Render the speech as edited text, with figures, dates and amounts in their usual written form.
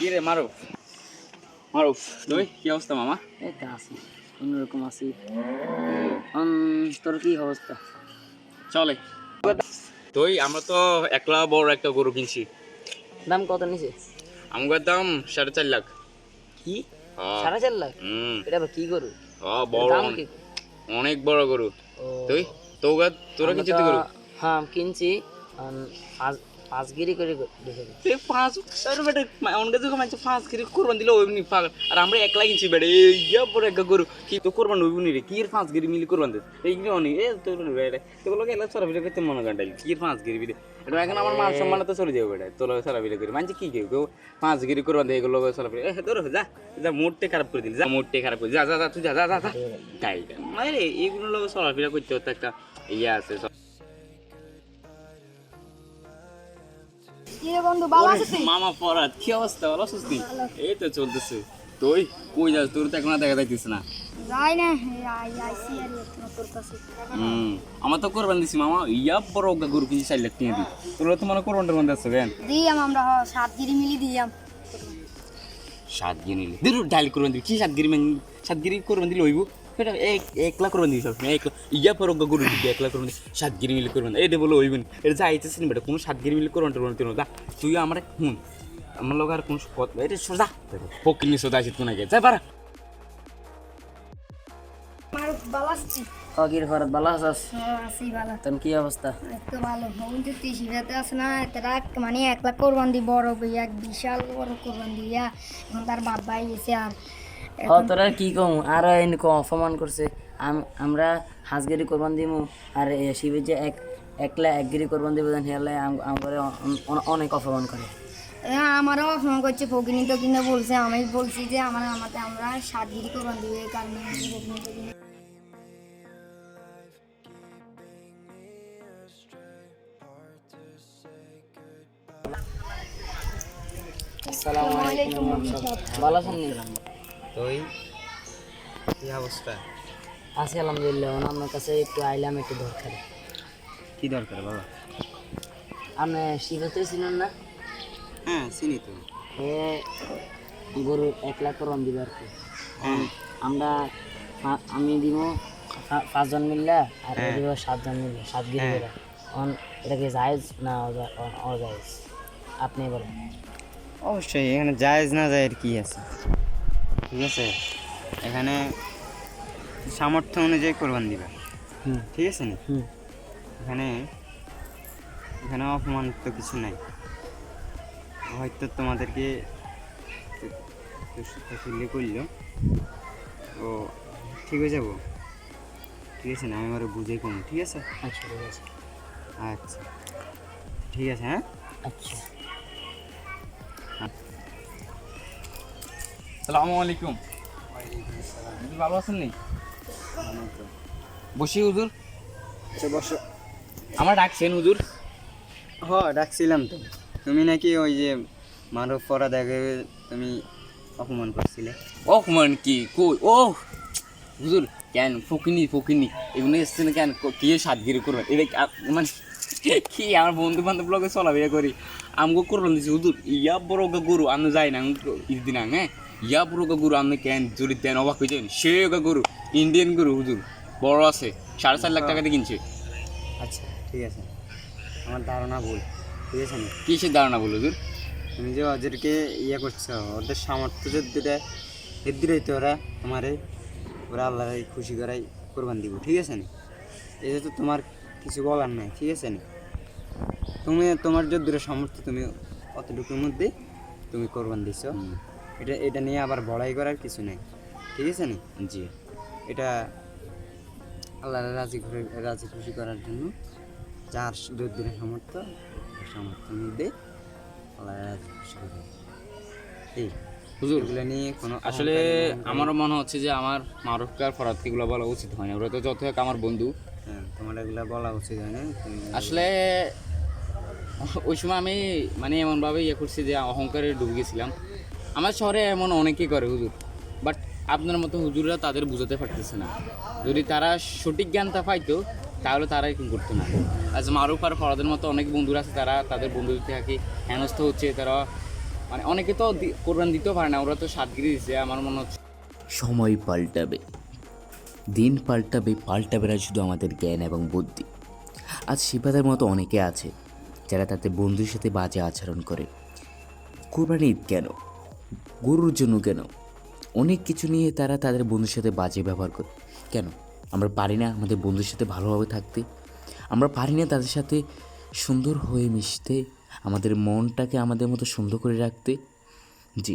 কি রে মারুফ মারুফ তুই কি অবস্থা মামা? এই তো আছি, অন্যরকম আছি। তোর কি অবস্থা? চলে তুই আমরা তো একলা বড় একটা গরু কিনছি। দাম কত নিছে? আমার দাম 4.5 লাখ। কি হ্যাঁ। 4.5 লাখ? হুম। এটা আবার কি গরু? হ্যাঁ বড়, দাম কি? অনেক বড় গরু। ও, তোরা কিনছিস তো গরু? হ্যাঁ কিনছি। পাঁচগিরি করে দেখে দিই। এই 5 বেটা অনেক যখন মানুষ 5 কেজি কোরবান দিলে ওইমনি পাগল, আর আমরা একলা কিনছি বেটা ইয়া বড় একটা গরু কি তো কোরবান হইবনি রে, কি এর 5 কেজি মিলি কোরবান দে এইগুলো অনেক এ তোর বেটা তোগুলো এলা সারা বিলে করতে মনে গান্ডাই কি এর 5 কেজি বিলে এটা এখন আমার মান সম্মান তো চলে যাবে বেটা তোলা সারা বিলে করে মানছি কি কেউ 5 কেজি কোরবান দে এগুলো সারা বিলে তোর যা যা মুডটা খারাপ করে দিলি, যা মুডটা খারাপ করে যা যা যা তুই যা যা যা তাই মানে এইগুলো লোক সারা বিলে করতে হতো একটা ইয়া আছে। মামা পরাত কি অবস্থা? ভালো আছিস তুই? এই তো চলতেছে। তুই কই যাস? তোর তো এখন আর দেখা যাইতিস না। যাই না আইসি আর তোর কাছে আমার তো কোরবান দিছি মামা, ইয়া বড় গরু কিনছি 4 লাখ টাকা দি। তোর তো মনে কোরবানটার মধ্যে আছে কেন? দিয়াম আমরা 7 গিরি মিলি দিয়াম 7 গিরি নিলি দিরু ডাল কোরবান দিবি কি 7 গিরি 7 গিরি কোরবান দিলে হইব এটা 1 লাখ কোরবান দিবি সব 1 লাখ ইয়া বড় গরু দিবি 1 লাখ কোরবান 7 গিরি মিলি কোরবান এটা বলে হইব না, এটা যাইতেছিস না বেটা কোনো 7 গিরি মিলি কোরবান টোরবান দিও না। তুই আমরা আমার লোক আর কোন এটা সোজা পকিনি সোজা আছে তুই না গে যাই পারা মারুফ বালাসছি কগির ঘর ভালো আছিস? আসি ভালো তোর কি অবস্থা? একটু ভালো হউন তো তুই শিখাতে আস না তারা মানে 1 লাখ কোরবান দি বড় এক বিশাল বড় কোরবান দিয়া এখন তার বাবাই এসে আর তোরা কি কম আর এনকো অপমান করছে। আমরা হাঁসগিরি কোরবান দিমু আর শিবের যে একলা একগিরি কোরবান দিব হেলে আমাদের অনেক অপমান করে। আমারও অপমান করছে ফকিনি তো কিনা বলছে, আমি বলছি যে আমরা 7 গিরি কোরবান দিব এই কারণে ফকিনি তো কিনা আসসালামু আলাইকুম। ভালো আছেন নি? তুই কি অবস্থা? আছি আলহামদুলিল্লাহ। আপনার কাছে একটু আইলাম, একটু দরকার। কি দরকার বাবা? আপনি শিবতে ছিলেন না? হ্যাঁ চিনি তো। এ গরু 1 লাখ কোরবান দিব আর কি। আমরা আমি দিব 5 জন মিললা আর ও দিব 7 জন মিললা 7 গিরি করে। এটা কি জায়েজ না অজায়েজ আপনি বলেন? অবশ্যই এখানে জায়েজ না জায়েজ কি আছে, ঠিক আছে? এখানে সামর্থ্য অনুযায়ী কোরবান দিবা, ঠিক আছে না? এখানে এখানে অপমান তো কিছু নাই, হয়তো তোমাদেরকে ফিল্লি করলো ও ঠিক হয়ে যাবো, ঠিক আছে না? আমি আবার বুঝে কম, ঠিক আছে? আচ্ছা ঠিক আছে। আচ্ছা ঠিক আছে। হ্যাঁ আচ্ছা আসসালামু আলাইকুম। ভালো আছেন নি? বসি হুজুর। আচ্ছা বসো। আমার ডাকছেন হুজুর? ডাকছিলাম তো। তুমি নাকি ওই যে মারুফ পরা দেখে তুমি অপমান করছিলে। অপমান কি কই? ও হুজুর কেন ফকিনি ফকিনি এগুলো এসছে না কেন? কি 7 গিরি করবেন এটা মানে কি আমার বন্ধু বান্ধব লোকে চলাফেরা করি আমগো করবেন দিছি হুজুর ইয়া বড় গরু আমি যাই না ঈদ দিন হ্যাঁ ইয়া বড় গরু আপনি কেন জুড়ি দেন অবাক হয়ে যাবেন। সে গরু ইন্ডিয়ান গরু হুজুর বড় আছে 4.5 লাখ টাকা দিয়ে কিনছে। আচ্ছা ঠিক আছে, আমার ধারণা ভুল, ঠিক আছে না? কিসের ধারণা বল হুজুর? তুমি যে ওদেরকে ইয়ে করছো, ওদের সামর্থ্য যদি এদিকে তো ওরা আল্লাহ খুশি করাই কোরবান দিব, ঠিক আছে না? এটা তো তোমার কিছু বলার নাই, ঠিক আছে না? তুমি তোমার যে দূরে সামর্থ্য তুমি অতটুকুর মধ্যে তুমি কোরবান দিছো, এটা নিয়ে আবার বড়াই করার কিছু নাই, ঠিক আছে না? জি এটা আল্লাহ রাজি খুশি করার জন্য যার দূরে সামর্থ্যের মধ্যে আল্লাহ রাজি খুশি করে এই হুজুর এগুলো নিয়ে কোনো আসলে আমারও মনে হচ্ছে যে আমার মারুফকে আর ফরাদকে এগুলো বলা উচিত হয় না, ওরা তো যত হোক আমার বন্ধু। হ্যাঁ তোমার এগুলো বলা উচিত হয় না। আসলে ওই সময় আমি মানে এমনভাবে ইয়ে করছি যে অহংকারে ডুবে গেছিলাম। আমার শহরে এমন অনেকেই করে হুজুর, বাট আপনার মতো হুজুররা তাদের বুঝাতে পারতেছে না। যদি তারা সঠিক জ্ঞানটা পাইতো তাহলে তারা এরকম করতো না। আজ মারুফ আর ফরাদের মতো অনেক বন্ধুরা আছে তারা তাদের বন্ধুদের থেকে হেনস্থ হচ্ছে, তারা মানে অনেকে তো কোরবানি দিতেও পারে না, ওরা তো সাতগিরি দিচ্ছে আমার মনে হচ্ছে। সময় পাল্টাবে, দিন পাল্টাবে, পাল্টাবে না শুধু আমাদের জ্ঞান এবং বুদ্ধি। আজ শিবাদের মতো অনেকে আছে যারা তাদের বন্ধুর সাথে বাজে আচরণ করে। কোরবানি ঈদ কেন, গরুর জন্য কেন, অনেক কিছু নিয়ে তারা তাদের বন্ধুর সাথে বাজে ব্যবহার করে কেন? আমরা পারি না আমাদের বন্ধুর সাথে ভালোভাবে থাকতে? আমরা পারি না তাদের সাথে সুন্দর হয়ে মিশতে, আমাদের মনটাকে আমাদের মতো সুন্দর করে রাখতে? জি,